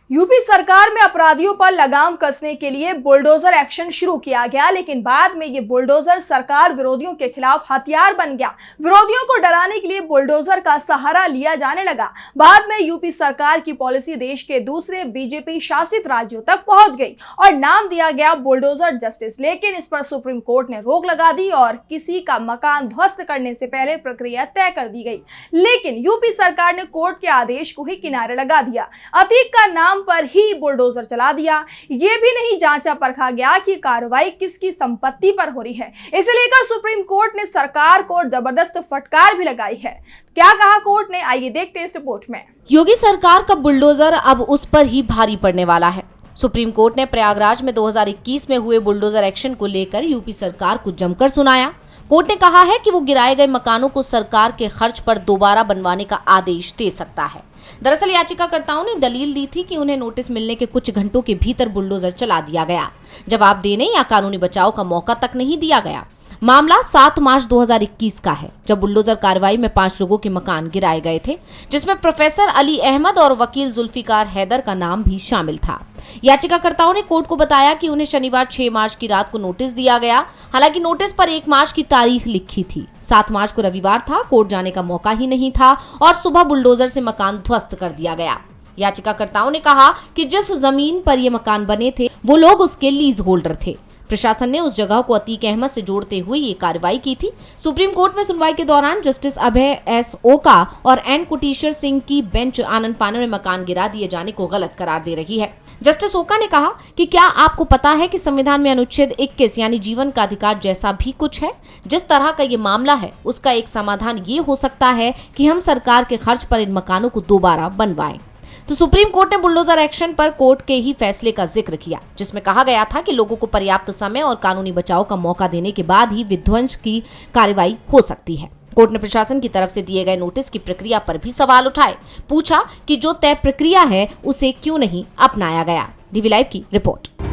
UP सरकार में अपराधियों पर लगाम कसने के लिए बुलडोजर एक्शन शुरू किया गया, लेकिन बाद में ये बुलडोजर सरकार विरोधियों के खिलाफ हथियार बन गया। विरोधियों को डराने के लिए बुलडोजर का सहारा लिया जाने लगा। बाद में यूपी सरकार की पॉलिसी देश के दूसरे बीजेपी शासित राज्यों तक पहुंच गई और नाम दिया गया बुलडोजर जस्टिस। लेकिन इस पर सुप्रीम कोर्ट ने रोक लगा दी और किसी का मकान ध्वस्त करने से पहले प्रक्रिया तय कर दी गई। लेकिन यूपी सरकार ने कोर्ट के आदेश को ही किनारे लगा दिया। अतीक का नाम पर ही बुलडोजर चला दिया। यह भी नहीं जांचा परखा गया कि कार्रवाई किसकी संपत्ति पर हो रही है। इसे लेकर सुप्रीम कोर्ट ने सरकार को जबरदस्त फटकार भी लगाई है। क्या कहा कोर्ट ने, आइए देखते हैं इस रिपोर्ट में। योगी सरकार का बुलडोजर अब उस पर ही भारी पड़ने वाला है। सुप्रीम कोर्ट ने प्रयागराज में 2021 में हुए बुलडोजर एक्शन को लेकर यूपी सरकार को जमकर सुनाया। कोर्ट ने कहा है कि वो गिराए गए मकानों को सरकार के खर्च पर दोबारा बनवाने का आदेश दे सकता है। दरअसल याचिकाकर्ताओं ने दलील दी थी कि उन्हें नोटिस मिलने के कुछ घंटों के भीतर बुलडोजर चला दिया गया, जवाब देने या कानूनी बचाव का मौका तक नहीं दिया गया। मामला 7 मार्च 2021 का है, जब बुलडोजर कार्रवाई में 5 लोगों के मकान गिराए गए थे, जिसमें प्रोफेसर अली अहमद और वकील जुल्फिकार हैदर का नाम भी शामिल था। याचिकाकर्ताओं ने कोर्ट को बताया कि उन्हें शनिवार 6 मार्च की रात को नोटिस दिया गया। हालांकि नोटिस पर 1 मार्च की तारीख लिखी थी। 7 मार्च को रविवार था, कोर्ट जाने का मौका ही नहीं था और सुबह बुलडोजर से मकान ध्वस्त कर दिया गया। याचिकाकर्ताओं ने कहा कि जिस जमीन पर ये मकान बने थे वो लोग उसके लीज होल्डर थे। प्रशासन ने उस जगह को अतीक अहमद से जोड़ते हुए ये कार्रवाई की थी। सुप्रीम कोर्ट में सुनवाई के दौरान जस्टिस अभय एस ओका और एन कुटीश्वर सिंह की बेंच आनन फानन में मकान गिरा दिए जाने को गलत करार दे रही है। जस्टिस ओका ने कहा कि क्या आपको पता है कि संविधान में अनुच्छेद 21 यानी जीवन का अधिकार जैसा भी कुछ है। जिस तरह का ये मामला है उसका एक समाधान ये हो सकता है कि हम सरकार के खर्च पर इन मकानों को दोबारा बनवाएं। तो सुप्रीम कोर्ट ने बुलडोजर एक्शन पर कोर्ट के ही फैसले का जिक्र किया, जिसमें कहा गया था कि लोगों को पर्याप्त समय और कानूनी बचाव का मौका देने के बाद ही विध्वंस की कार्रवाई हो सकती है। कोर्ट ने प्रशासन की तरफ से दिए गए नोटिस की प्रक्रिया पर भी सवाल उठाए। पूछा कि जो तय प्रक्रिया है उसे क्यों नहीं अपनाया गया। डीवी लाइव की रिपोर्ट।